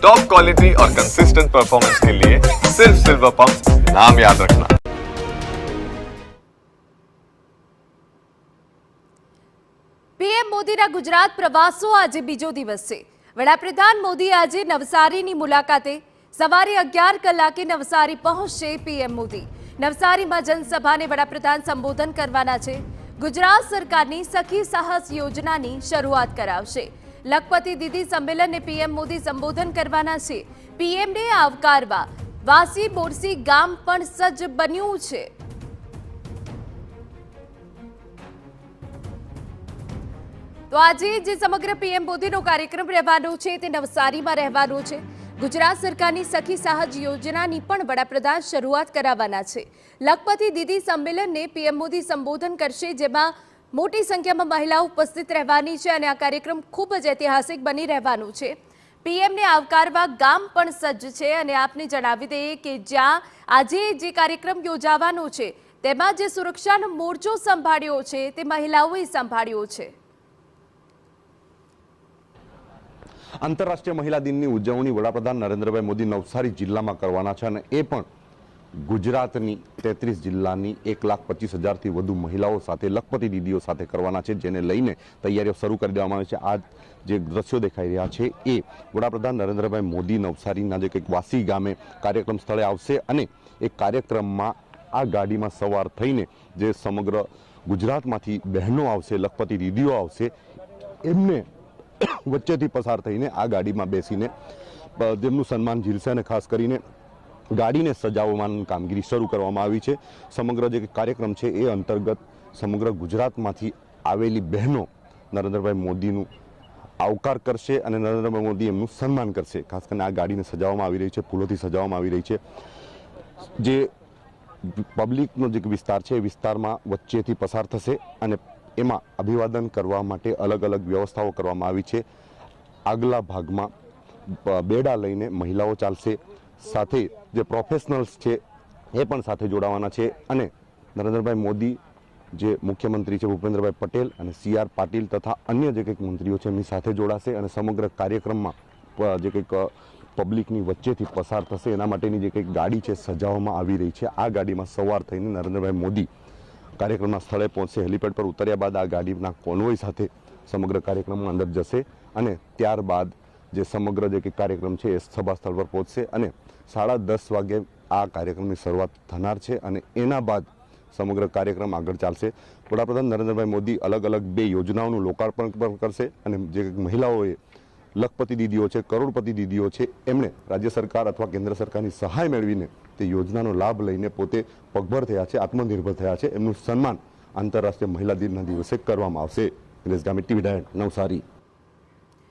Top quality और consistent performance के लिए सिर्फ सिल्वर पंप नाम याद रखना। પીએમ મોદીના ગુજરાત પ્રવાસો આજે બીજો દિવસ છે। વડાપ્રધાન મોદી આજે નવસારીની મુલાકાતે સવારે 11 કલાકે નવસારી પહોંચશે। પીએમ મોદી નવસારીમાં જનસભાને વડાપ્રધાન સંબોધન કરવાના છે। ગુજરાત સરકારની સખી સાહસ યોજનાની શરૂઆત કરાવશે। લખપતિ દીદી સંમેલનને પીએમ મોદી સંબોધન કરવાના છે। પીએમને આવકારવા વાસી બોરસી ગામ પણ સજ્જ બન્યું છે। तो आज जे समग्र पीएम मोदीनो कार्यक्रम रहेવાનો છે તે નવસારીમાં રહેવાનો છે। ગુજરાત સરકારની સખી સાહસ યોજનાની પણ વડાપ્રધાન શરૂઆત કરાવવાના છે। લખપતિ દીદી સંમેલનને પીએમ મોદી સંબોધન કરશે, જેમાં મોટી સંખ્યામાં મહિલાઓ ઉપસ્થિત રહેવાની છે અને આ કાર્યક્રમ ખૂબ જ ઐતિહાસિક બની રહેવાનો છે। પીએમને આવકારવા ગામ પણ સજ્જ છે અને આપને જણાવી દઈએ કે જ્યાં આજે જે કાર્યક્રમ યોજાવાનો છે તેમાં જે સુરક્ષાનો મોરચો સંભાળ્યો છે તે મહિલાઓએ સંભાળ્યો છે। आंतरराष्ट्रीय महिला दिन की उजवणी वडाप्रधान नरेंद्रभाई मोदी नवसारी जिल्ला में करवाना छे अने ए पण गुजरातनी 33 जिल्लानी 1,25,000 थी वधु महिलाओं साथे लखपति दीदीओ साथे करवाना छे, जेने लईने तैयारीओ शरू कर देवामां आवी छे। आज जे दृश्यो देखाई रह्या छे ए वडाप्रधान नरेंद्रभाई मोदी नवसारीना जे कंईक वासी गामे कार्यक्रम स्थळे आवशे अने ए कार्यक्रममां आ गाडीमां सवार थईने जे समग्र गुजरातमांथी बहनों आवशे, लखपति दीदीओ आवशे, एमने वच्चेथी पसार थईने आ गाडीमां बेसीने जेमनुं सन्मान झीलशे अने खास करीने गाडीने सजावવાની કામગીરી શરૂ કરવામાં આવી છે। સમગ્ર જે કાર્યક્રમ છે એ અંતર્ગત સમગ્ર ગુજરાતમાંથી આવેલી બહેનો નરેન્દ્રભાઈ મોદીનું આવકાર કરશે અને નરેન્દ્રભાઈ મોદી એમનું સન્માન કરશે। ખાસ કરીને આ ગાડીને સજાવવામાં આવી રહી છે, ફૂલોથી સજાવવામાં આવી રહી છે। જે પબ્લિકનો જે વિસ્તાર છે એ વિસ્તારમાં વચ્ચેથી પસાર થશે અને એમાં અભિવાદન કરવા માટે અલગ અલગ વ્યવસ્થાઓ કરવામાં આવી છે। આગલા ભાગમાં બેડા લઈને મહિલાઓ ચાલશે, સાથે જે પ્રોફેશનલ્સ છે એ પણ સાથે જોડાવાના છે અને નરેન્દ્રભાઈ મોદી જે મુખ્યમંત્રી છે ભૂપેન્દ્રભાઈ પટેલ અને CR પાટીલ તથા અન્ય જે કંઈક મંત્રીઓ છે એમની સાથે જોડાશે અને સમગ્ર કાર્યક્રમમાં જે કંઈક પબ્લિકની વચ્ચેથી પસાર થશે એના માટેની જે કંઈક ગાડી છે સજાવવામાં આવી રહી છે। આ ગાડીમાં સવાર થઈને નરેન્દ્રભાઈ મોદી કાર્યક્રમના સ્થળે પહોંચશે। હેલિપેડ પર ઉતર્યા બાદ આ ગાડીના કોન્વોય સાથે સમગ્ર કાર્યક્રમમાં અંદર જશે અને ત્યારબાદ જે સમગ્ર જે કાર્યક્રમ છે એ સભા સ્થળ પર પહોંચશે અને 10:30 વાગે આ કાર્યક્રમની શરૂઆત થનાર છે અને એના બાદ સમગ્ર કાર્યક્રમ આગળ ચાલશે। વડાપ્રધાન નરેન્દ્રભાઈ મોદી અલગ અલગ 2 યોજનાઓનું લોકાર્પણ પણ કરશે અને જે મહિલાઓએ લખપતિ દીદીઓ છે, કરોડપતિ દીદીઓ છે, એમણે રાજ્ય સરકાર અથવા કેન્દ્ર સરકારની સહાય મેળવીને તે યોજનાનો લાભ લઈને પોતે પગભર થયા છે, આત્મનિર્ભર થયા છે, એમનું સન્માન આંતરરાષ્ટ્રીય મહિલા દિનના દિવસે કરવામાં આવશે। Nilesh Gamit, TV direct, Navsari.